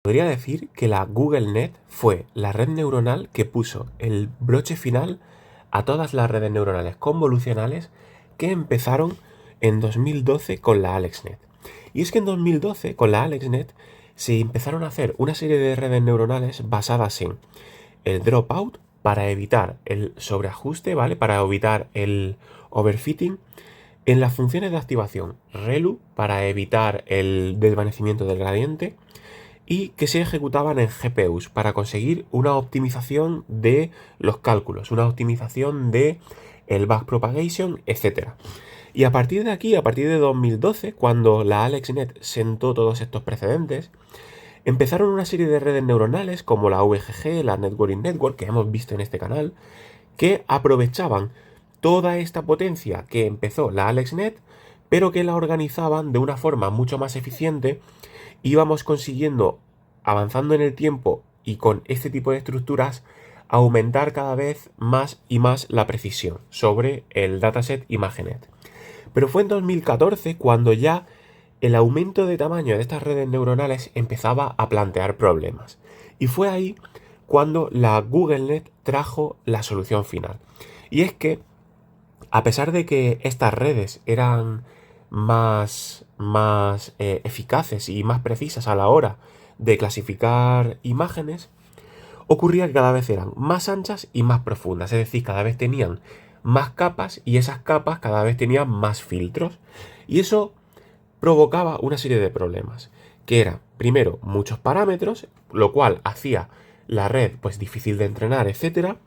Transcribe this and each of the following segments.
Podría decir que la GoogleNet fue la red neuronal que puso el broche final a todas las redes neuronales convolucionales que empezaron en 2012 con la AlexNet. Y es que en 2012 con la AlexNet se empezaron a hacer una serie de redes neuronales basadas en el dropout para evitar el sobreajuste, ¿vale? Para evitar el overfitting. En las funciones de activación, ReLU para evitar el desvanecimiento del gradiente y que se ejecutaban en GPUs para conseguir una optimización de los cálculos, una optimización de el backpropagation, etc. Y a partir de aquí, a partir de 2012, cuando la AlexNet sentó todos estos precedentes, empezaron una serie de redes neuronales como la VGG, la Networking Network, que hemos visto en este canal, que aprovechaban toda esta potencia que empezó la AlexNet, pero que la organizaban de una forma mucho más eficiente. Íbamos consiguiendo, avanzando en el tiempo y con este tipo de estructuras, aumentar cada vez más y más la precisión sobre el dataset ImageNet. Pero fue en 2014 cuando ya el aumento de tamaño de estas redes neuronales empezaba a plantear problemas. Y fue ahí cuando la GoogleNet trajo la solución final. Y es que, a pesar de que estas redes eran más eficaces y más precisas a la hora de clasificar imágenes, ocurría que cada vez eran más anchas y más profundas, es decir, cada vez tenían más capas y esas capas cada vez tenían más filtros. Y eso provocaba una serie de problemas, que era, primero, muchos parámetros, lo cual hacía la red pues difícil de entrenar, etcétera,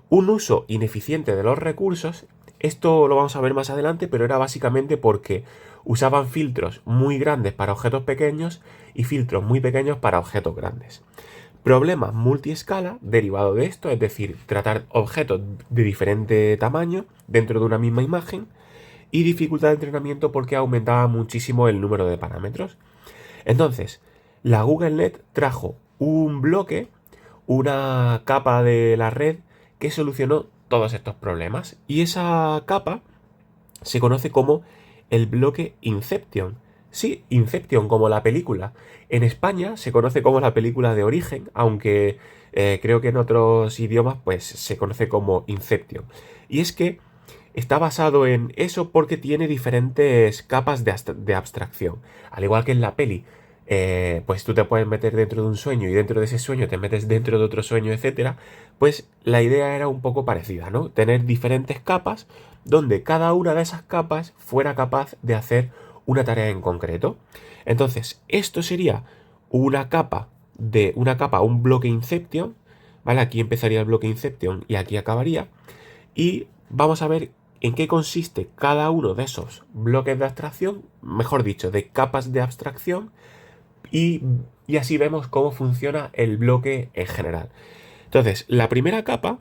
un uso ineficiente de los recursos. Esto lo vamos a ver más adelante, pero era básicamente porque usaban filtros muy grandes para objetos pequeños y filtros muy pequeños para objetos grandes. Problemas multiescala derivado de esto, es decir, tratar objetos de diferente tamaño dentro de una misma imagen, y dificultad de entrenamiento porque aumentaba muchísimo el número de parámetros. Entonces, la GoogleNet trajo un bloque, una capa de la red que solucionó todos estos problemas. Y esa capa se conoce como el bloque Inception. Sí, Inception, como la película. En España se conoce como la película de Origen, aunque creo que en otros idiomas pues se conoce como Inception. Y es que está basado en eso porque tiene diferentes capas de abstracción. Al igual que en la peli, pues tú te puedes meter dentro de un sueño y dentro de ese sueño te metes dentro de otro sueño, etcétera. Pues la idea era un poco parecida, ¿no? Tener diferentes capas donde cada una de esas capas fuera capaz de hacer una tarea en concreto. Entonces, esto sería un bloque Inception, ¿vale? Aquí empezaría el bloque Inception y aquí acabaría. Y vamos a ver en qué consiste cada uno de esos bloques de abstracción, mejor dicho, de capas de abstracción, y, y así vemos cómo funciona el bloque en general. Entonces, la primera capa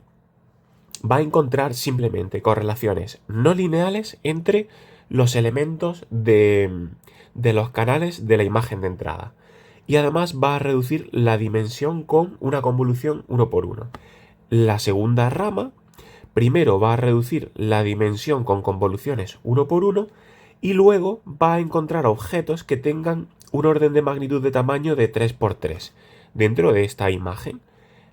va a encontrar simplemente correlaciones no lineales entre los elementos de los canales de la imagen de entrada. Y además va a reducir la dimensión con una convolución uno por uno. La segunda rama primero va a reducir la dimensión con convoluciones uno por uno y luego va a encontrar objetos que tengan un orden de magnitud de tamaño de 3 por 3 dentro de esta imagen.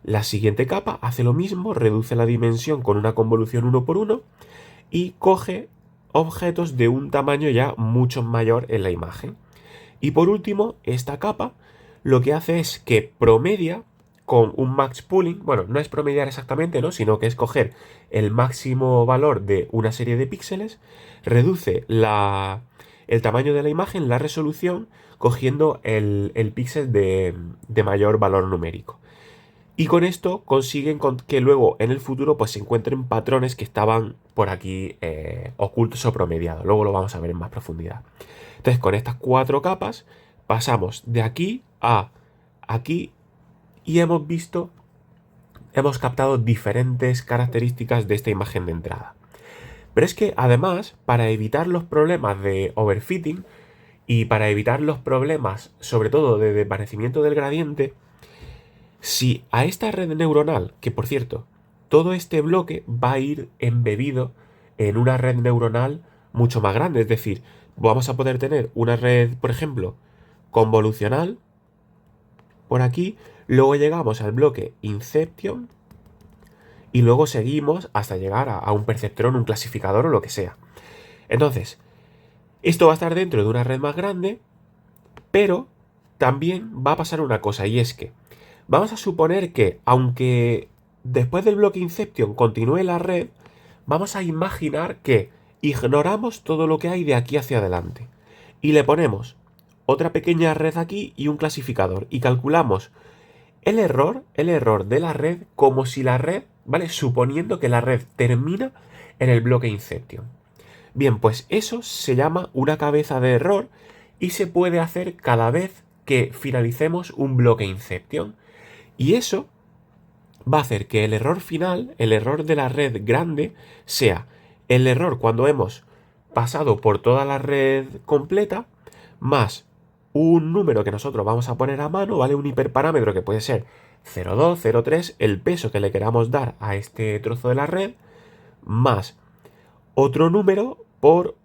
La siguiente capa hace lo mismo, reduce la dimensión con una convolución uno por uno y coge objetos de un tamaño ya mucho mayor en la imagen. Y por último, esta capa lo que hace es que promedia con un max pooling. Bueno, no es promediar exactamente, ¿no? Sino que es coger el máximo valor de una serie de píxeles, reduce el tamaño de la imagen, la resolución, cogiendo el píxel de mayor valor numérico. Y con esto consiguen que luego en el futuro pues se encuentren patrones que estaban por aquí ocultos o promediados. Luego lo vamos a ver en más profundidad. Entonces, con estas 4 capas pasamos de aquí a aquí y hemos captado diferentes características de esta imagen de entrada. Pero es que además, para evitar los problemas de overfitting y para evitar los problemas sobre todo de desvanecimiento del gradiente, si a esta red neuronal, que por cierto, todo este bloque va a ir embebido en una red neuronal mucho más grande, es decir, vamos a poder tener una red, por ejemplo, convolucional, por aquí, luego llegamos al bloque Inception y luego seguimos hasta llegar a un perceptrón, un clasificador o lo que sea. Entonces, esto va a estar dentro de una red más grande, pero también va a pasar una cosa, y es que vamos a suponer que, aunque después del bloque Inception continúe la red, vamos a imaginar que ignoramos todo lo que hay de aquí hacia adelante y le ponemos otra pequeña red aquí y un clasificador y calculamos el error de la red como si la red, ¿vale? Suponiendo que la red termina en el bloque Inception. Bien, pues eso se llama una cabeza de error y se puede hacer cada vez que finalicemos un bloque Inception. Y eso va a hacer que el error final, el error de la red grande, sea el error cuando hemos pasado por toda la red completa, más un número que nosotros vamos a poner a mano, ¿vale? Un hiperparámetro que puede ser 0,2, 0,3, el peso que le queramos dar a este trozo de la red, más otro número por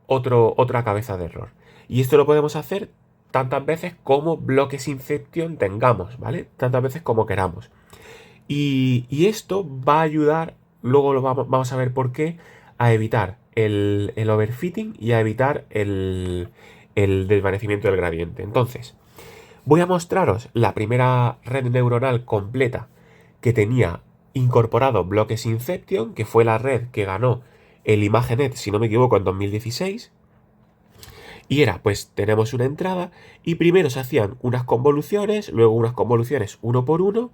otra cabeza de error. Y esto lo podemos hacer tantas veces como bloques Inception tengamos, ¿vale? Tantas veces como queramos. Y esto va a ayudar, luego vamos a ver por qué, a evitar el overfitting y a evitar el desvanecimiento del gradiente. Entonces, voy a mostraros la primera red neuronal completa que tenía incorporado bloques Inception, que fue la red que ganó el ImageNet, si no me equivoco, en 2016. Y era, pues tenemos una entrada y primero se hacían unas convoluciones, luego unas convoluciones 1x1,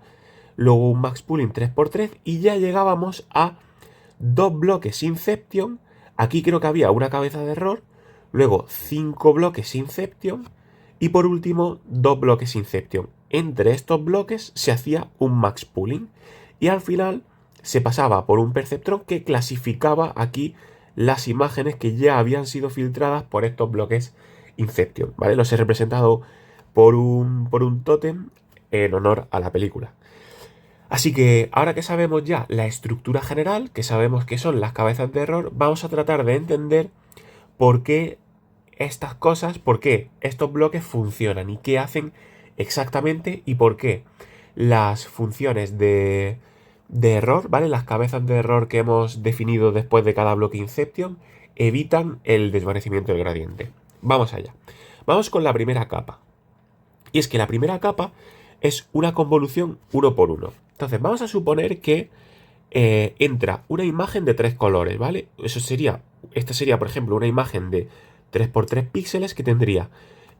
luego un max pooling 3x3 y ya llegábamos a dos bloques Inception. Aquí creo que había una cabeza de error, luego 5 bloques Inception y por último 2 bloques Inception. Entre estos bloques se hacía un max pooling y al final se pasaba por un perceptrón que clasificaba aquí las imágenes que ya habían sido filtradas por estos bloques Inception, ¿vale? Los he representado por un tótem en honor a la película. Así que ahora que sabemos ya la estructura general, que sabemos qué son las cabezas de error, vamos a tratar de entender por qué estas cosas, por qué estos bloques funcionan y qué hacen exactamente y por qué las funciones de error, ¿vale? Las cabezas de error que hemos definido después de cada bloque Inception evitan el desvanecimiento del gradiente. Vamos allá. Vamos con la primera capa. Y es que la primera capa es una convolución 1x1. Entonces vamos a suponer que entra una imagen de 3 colores, ¿vale? Esta sería, por ejemplo, una imagen de 3x3 píxeles que tendría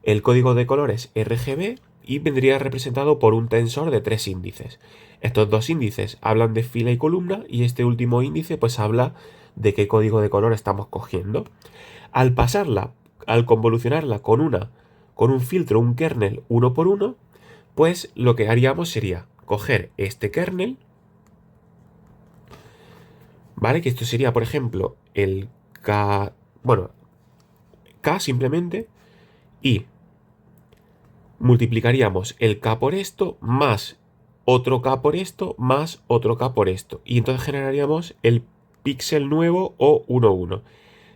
el código de colores RGB y vendría representado por un tensor de 3 índices. Estos dos índices hablan de fila y columna y este último índice pues habla de qué código de color estamos cogiendo. Al convolucionarla con un filtro, un kernel 1x1, pues lo que haríamos sería coger este kernel, ¿vale? Que esto sería, por ejemplo, el K, bueno, K simplemente, y multiplicaríamos el K por esto, más otro K por esto, más otro K por esto. Y entonces generaríamos el píxel nuevo O11.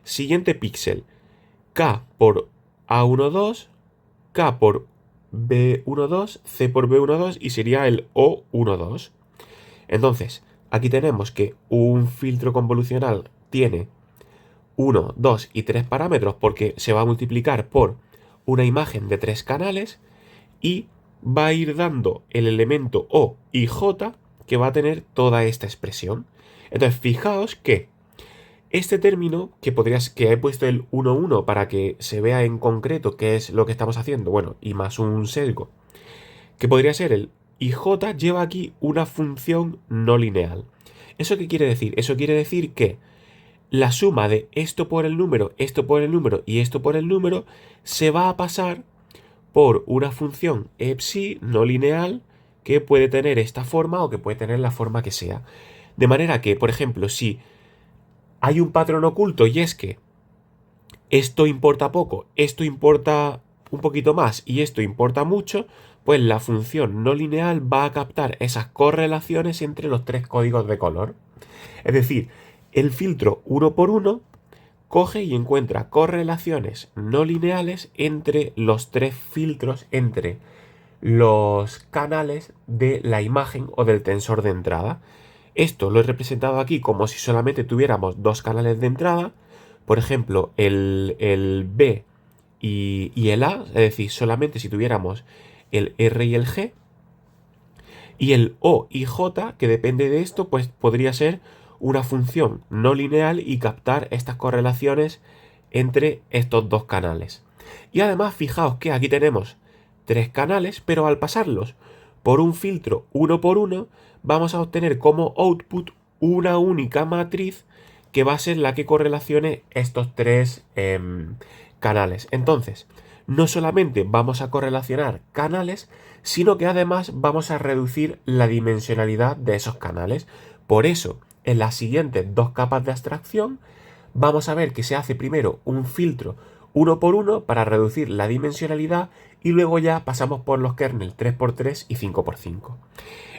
Siguiente píxel, K por A12, K por B12, C por B12 y sería el O12. Entonces, aquí tenemos que un filtro convolucional tiene 1, 2 y 3 parámetros porque se va a multiplicar por una imagen de 3 canales y va a ir dando el elemento O y J que va a tener toda esta expresión. Entonces, fijaos que este término, que he puesto el 1, 1 para que se vea en concreto qué es lo que estamos haciendo, bueno, y más un sesgo, que podría ser el IJ, lleva aquí una función no lineal. ¿Eso qué quiere decir? Eso quiere decir que la suma de esto por el número, esto por el número y esto por el número se va a pasar por una función EPSI no lineal que puede tener esta forma o que puede tener la forma que sea. De manera que, por ejemplo, si hay un patrón oculto y es que esto importa poco, esto importa un poquito más y esto importa mucho, pues la función no lineal va a captar esas correlaciones entre los tres códigos de color. Es decir, el filtro 1x1 coge y encuentra correlaciones no lineales entre los tres filtros, entre los canales de la imagen o del tensor de entrada. Esto lo he representado aquí como si solamente tuviéramos dos canales de entrada, por ejemplo, el B y el A, es decir, solamente si tuviéramos el R y el G, y el O y J, que depende de esto, pues podría ser una función no lineal y captar estas correlaciones entre estos dos canales. Y además, fijaos que aquí tenemos tres canales, pero al pasarlos por un filtro uno por uno, vamos a obtener como output una única matriz que va a ser la que correlacione estos tres canales. Entonces, no solamente vamos a correlacionar canales, sino que además vamos a reducir la dimensionalidad de esos canales. Por eso, en las siguientes dos capas de abstracción, vamos a ver que se hace primero un filtro uno por uno para reducir la dimensionalidad y luego ya pasamos por los kernel 3x3 y 5x5.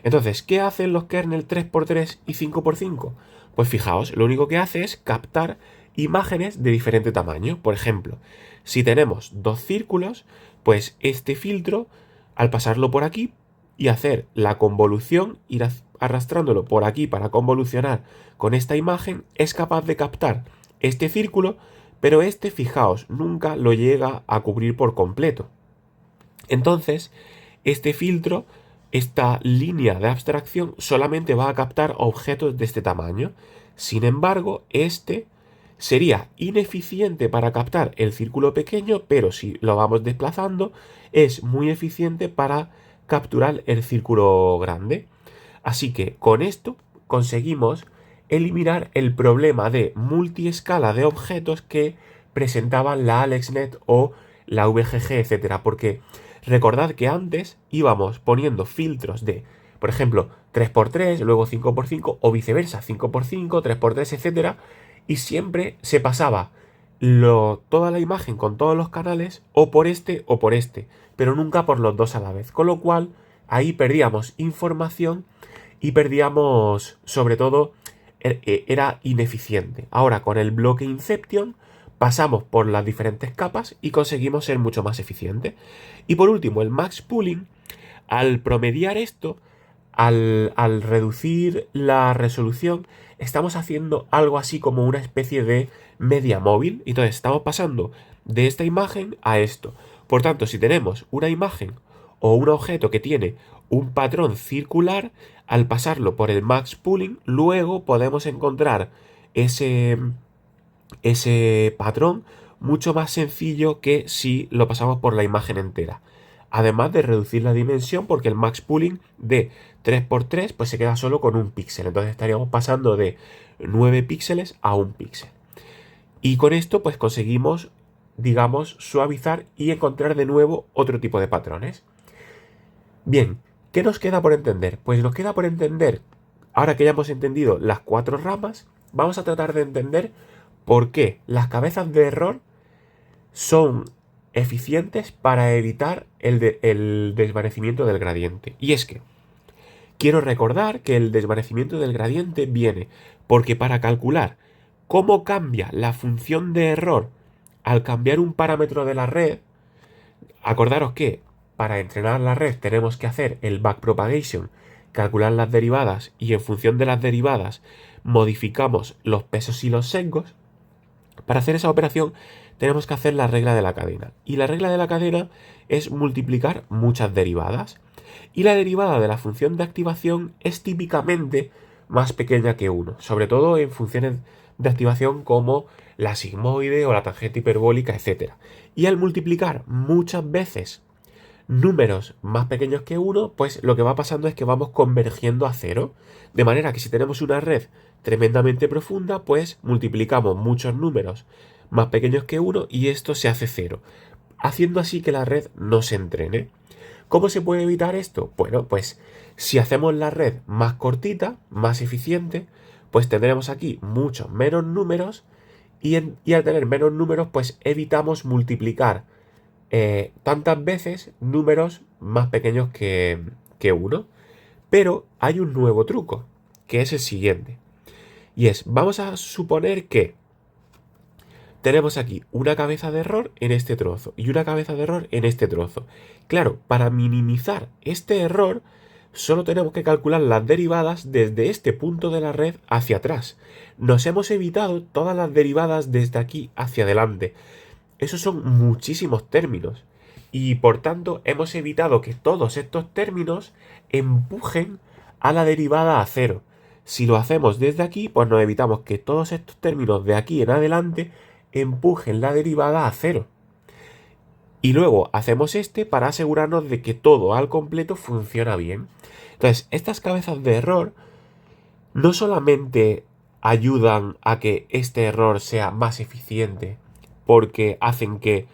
Entonces, ¿qué hacen los kernel 3x3 y 5x5? Pues fijaos, lo único que hace es captar imágenes de diferente tamaño. Por ejemplo, si tenemos dos círculos, pues este filtro, al pasarlo por aquí y hacer la convolución, ir arrastrándolo por aquí para convolucionar con esta imagen, es capaz de captar este círculo, pero este, fijaos, nunca lo llega a cubrir por completo. Entonces, este filtro, esta línea de abstracción, solamente va a captar objetos de este tamaño. Sin embargo, este sería ineficiente para captar el círculo pequeño, pero si lo vamos desplazando, es muy eficiente para capturar el círculo grande. Así que con esto conseguimos eliminar el problema de multiescala de objetos que presentaban la AlexNet o la VGG, etcétera, porque recordad que antes íbamos poniendo filtros de, por ejemplo, 3x3, luego 5x5 o viceversa, 5x5, 3x3, etcétera, y siempre se pasaba toda la imagen con todos los canales o por este, pero nunca por los dos a la vez, con lo cual ahí perdíamos información y perdíamos, sobre todo, era ineficiente. Ahora con el bloque Inception pasamos por las diferentes capas y conseguimos ser mucho más eficientes. Y por último, el max pooling, al promediar esto, al reducir la resolución, estamos haciendo algo así como una especie de media móvil. Entonces estamos pasando de esta imagen a esto. Por tanto, si tenemos una imagen o un objeto que tiene un patrón circular, al pasarlo por el max pooling, luego podemos encontrar ese patrón mucho más sencillo que si lo pasamos por la imagen entera. Además de reducir la dimensión, porque el max pooling de 3x3 pues se queda solo con un píxel. Entonces estaríamos pasando de 9 píxeles a un píxel. Y con esto pues conseguimos, digamos, suavizar y encontrar de nuevo otro tipo de patrones. Bien, ¿qué nos queda por entender? Pues nos queda por entender, ahora que ya hemos entendido las cuatro ramas, vamos a tratar de entender por qué las cabezas de error son eficientes para evitar el desvanecimiento del gradiente. Y es que quiero recordar que el desvanecimiento del gradiente viene porque para calcular cómo cambia la función de error al cambiar un parámetro de la red, acordaros que para entrenar la red tenemos que hacer el backpropagation, calcular las derivadas y en función de las derivadas modificamos los pesos y los sesgos. Para hacer esa operación tenemos que hacer la regla de la cadena. Y la regla de la cadena es multiplicar muchas derivadas. Y la derivada de la función de activación es típicamente más pequeña que 1, sobre todo en funciones de activación como la sigmoide o la tangente hiperbólica, etc. Y al multiplicar muchas veces números más pequeños que 1, pues lo que va pasando es que vamos convergiendo a 0. De manera que si tenemos una red tremendamente profunda, pues multiplicamos muchos números más pequeños que 1 y esto se hace 0, haciendo así que la red no se entrene. ¿Cómo se puede evitar esto? Bueno, pues si hacemos la red más cortita, más eficiente, pues tendremos aquí muchos menos números y al tener menos números, pues evitamos multiplicar tantas veces números más pequeños que 1. Pero hay un nuevo truco, que es el siguiente. Y es, vamos a suponer que tenemos aquí una cabeza de error en este trozo y una cabeza de error en este trozo. Claro, para minimizar este error, solo tenemos que calcular las derivadas desde este punto de la red hacia atrás. Nos hemos evitado todas las derivadas desde aquí hacia adelante. Esos son muchísimos términos. Y por tanto, hemos evitado que todos estos términos empujen a la derivada a cero. Si lo hacemos desde aquí, pues nos evitamos que todos estos términos de aquí en adelante empujen la derivada a cero. Y luego hacemos este para asegurarnos de que todo al completo funciona bien. Entonces, estas cabezas de error no solamente ayudan a que este error sea más eficiente, porque hacen que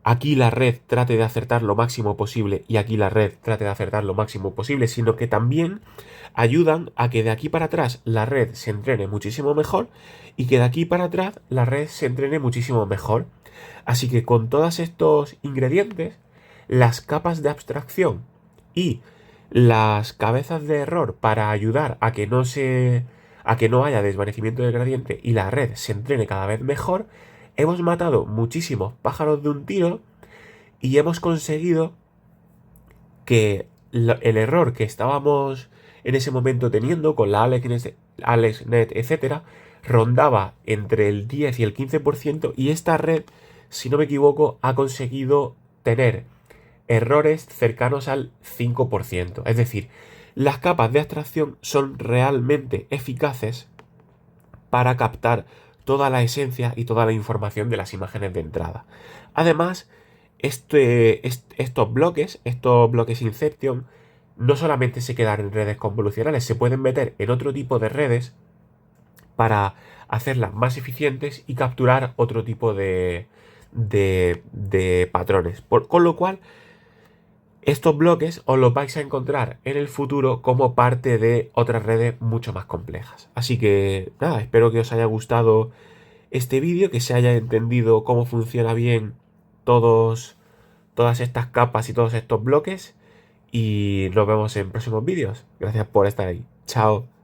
aquí la red trate de acertar lo máximo posible y aquí la red trate de acertar lo máximo posible, sino que también ayudan a que de aquí para atrás la red se entrene muchísimo mejor y que de aquí para atrás la red se entrene muchísimo mejor. Así que con todos estos ingredientes, las capas de abstracción y las cabezas de error para ayudar a que no haya desvanecimiento del gradiente y la red se entrene cada vez mejor, hemos matado muchísimos pájaros de un tiro y hemos conseguido que el error que estábamos en ese momento teniendo con la AlexNet, etcétera, rondaba entre el 10 y el 15% y esta red, si no me equivoco, ha conseguido tener errores cercanos al 5%. Es decir, las capas de abstracción son realmente eficaces para captar toda la esencia y toda la información de las imágenes de entrada. Además, estos bloques Inception, no solamente se quedan en redes convolucionales, se pueden meter en otro tipo de redes para hacerlas más eficientes y capturar otro tipo de patrones. Con lo cual, estos bloques os los vais a encontrar en el futuro como parte de otras redes mucho más complejas. Así que nada, espero que os haya gustado este vídeo, que se haya entendido cómo funciona bien todas estas capas y todos estos bloques. Y nos vemos en próximos vídeos. Gracias por estar ahí. Chao.